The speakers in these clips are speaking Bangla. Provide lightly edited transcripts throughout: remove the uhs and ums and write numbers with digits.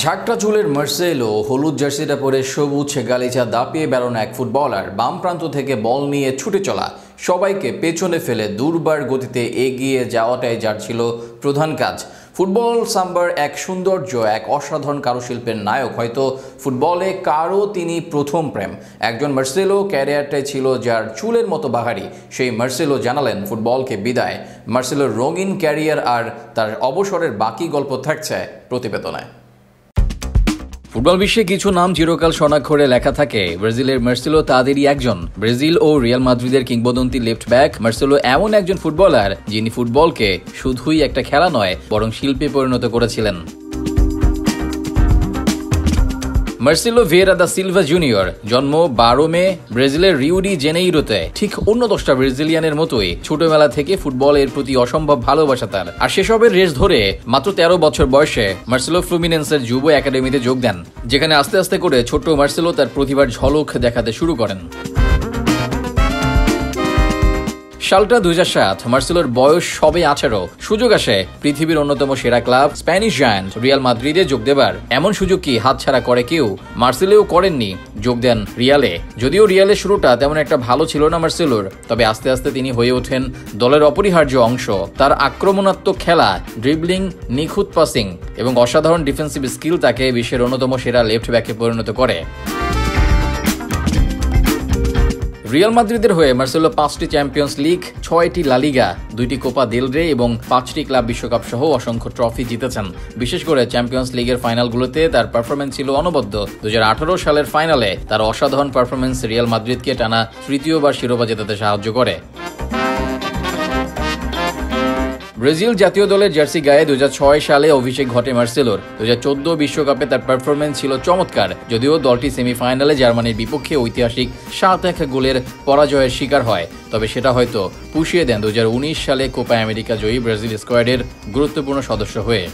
ঝাঁকটা চুলের মার্সেলো হলুদ জার্সিটা পরে সবুজ গালিচা দাপিয়ে বেরোনো এক ফুটবলার বাম প্রান্ত থেকে বল নিয়ে ছুটে চলা, সবাইকে পেছনে ফেলে দুর্বার গতিতে এগিয়ে যাওয়াটাই যার ছিল প্রধান কাজ। ফুটবল সাম্বার এক সৌন্দর্য, এক অসাধারণ কারুশিল্পের নায়ক। হয়তো ফুটবলে কারও তিনি প্রথম প্রেম। একজন মার্সেলো ক্যারিয়ারটাই ছিল যার চুলের মতো বাহারি। সেই মার্সেলো জানালেন ফুটবলকে বিদায়। মার্সেলোর রঙিন ক্যারিয়ার আর তার অবসরের বাকি গল্প থাকছে প্রতিবেদনায়। ফুটবল বিশ্বে কিছু নাম চিরকাল স্বর্ণাক্ষরে লেখা থাকে। ব্রাজিলের মার্সেলো তাদেরই একজন। ব্রাজিল ও রিয়াল মাদ্রিদের কিংবদন্তি লেফট ব্যাক মার্সেলো এমন একজন ফুটবলার যিনি ফুটবলকে শুধুই একটা খেলা নয়, বরং শিল্পে পরিণত করেছিলেন। Marcelo Vieira da Silva junior জন্ম 12 মে ব্রাজিলের রিও ডি জেনেইরোতে। ঠিক অন্য 10টা ব্রাজিলিয়ানের মতোই ছোটবেলা থেকে ফুটবলের প্রতি অসম্ভব ভালোবাসা তার। আর সেসবের রেশ ধরে মাত্র 13 বছর বয়সে মার্সেলো ফ্লুমিনেন্সের যুব একাডেমিতে যোগ দেন, যেখানে আস্তে আস্তে করে ছোট্ট মার্সেলো তার প্রতিভার ঝলক দেখাতে শুরু করেন। সালটা 2007। মার্সেলোর বয়স সবে 18। সুযোগ আসে পৃথিবীর অন্যতম সেরা ক্লাব স্প্যানিশ জায়ান্ট রিয়াল মাদ্রিদে যোগ দেবার। এমন সুযোগ কি হাতছাড়া করে কেউ? মার্সেলোও করেননি, যোগ দেন রিয়ালে। যদিও রিয়ালের শুরুটা তেমন একটা ভালো ছিল না মার্সেলোর, তবে আস্তে আস্তে তিনি হয়ে ওঠেন দলের অপরিহার্য অংশ। তার আক্রমণাত্মক খেলা, ড্রিবলিং, নিখুঁত পাসিং এবং অসাধারণ ডিফেন্সিভ স্কিল তাকে বিশ্বের অন্যতম সেরা লেফট ব্যাকে পরিণত করে। রিয়াল মাদ্রিদের হয়ে মার্সেলো 5টি চ্যাম্পিয়ন্স লিগ, 6টি লা লিগা, 2টি কোপা দেল রে এবং 5টি ক্লাব বিশ্বকাপ সহ অসংখ্য ট্রফি জিতেছেন। বিশেষ করে চ্যাম্পিয়ন্স লিগের ফাইনালগুলোতে তার পারফরমেন্স ছিল অনবদ্য। 2018 সালের ফাইনালে তার অসাধারণ পারফরমেন্স রিয়াল মাদ্রিদকে টানা তৃতীয়বার শিরোপা জেতাতে সাহায্য করে। ব্রাজিল জাতীয় দলের জার্সি গায়ে 2006 সালে অভিষেক ঘটে মার্সেলোর। 2014 বিশ্বকাপে তার পারফরমেন্স ছিল চমৎকার, যদিও দলটি সেমিফাইনালে জার্মানির বিপক্ষে ঐতিহাসিক 7-1 গোলের পরাজয়ের শিকার হয়। তবে সেটা হয়তো পুষিয়ে দেন 2019 সালে কোপা আমেরিকা জয়ী ব্রাজিল স্কোয়াডের গুরুত্বপূর্ণ সদস্য হয়ে।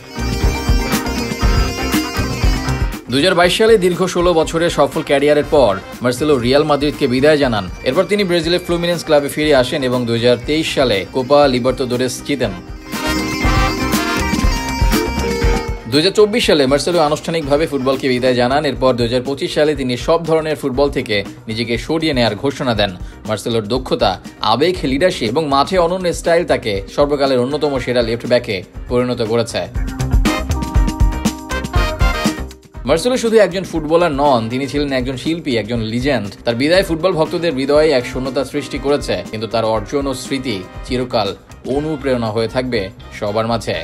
2022 সালে দীর্ঘ 16 বছরের সফল ক্যারিয়ারের পর মার্সেলো রিয়াল মাদ্রিদকে বিদায় জানান। এরপর তিনি ব্রাজিলের ফ্লুমিনেন্স ক্লাবে ফিরে আসেন এবং 2023 সালে কোপা লিবার্তাদোরেস জিতেন। 2024 সালে মার্সেলো আনুষ্ঠানিকভাবে ফুটবলকে বিদায় জানান। এরপর 2025 সালে তিনি সব ধরনের ফুটবল থেকে নিজেকে সরিয়ে নেওয়ার ঘোষণা দেন। মার্সেলোর দক্ষতা, আবেগ, লিডারশিপ এবং মাঠে অনন্য স্টাইল তাকে সর্বকালের অন্যতম সেরা লেফট ব্যাকে পরিণত করেছে। মার্সেলো শুধু একজন ফুটবলার নন, তিনি ছিলেন একজন শিল্পী, একজন লিজেন্ড। তার বিদায় ফুটবল ভক্তদের হৃদয়ে এক শূন্যতা সৃষ্টি করেছে, কিন্তু তার অর্জন ও স্মৃতি চিরকাল অনুপ্রেরণা হয়ে থাকবে সবার মাঝে।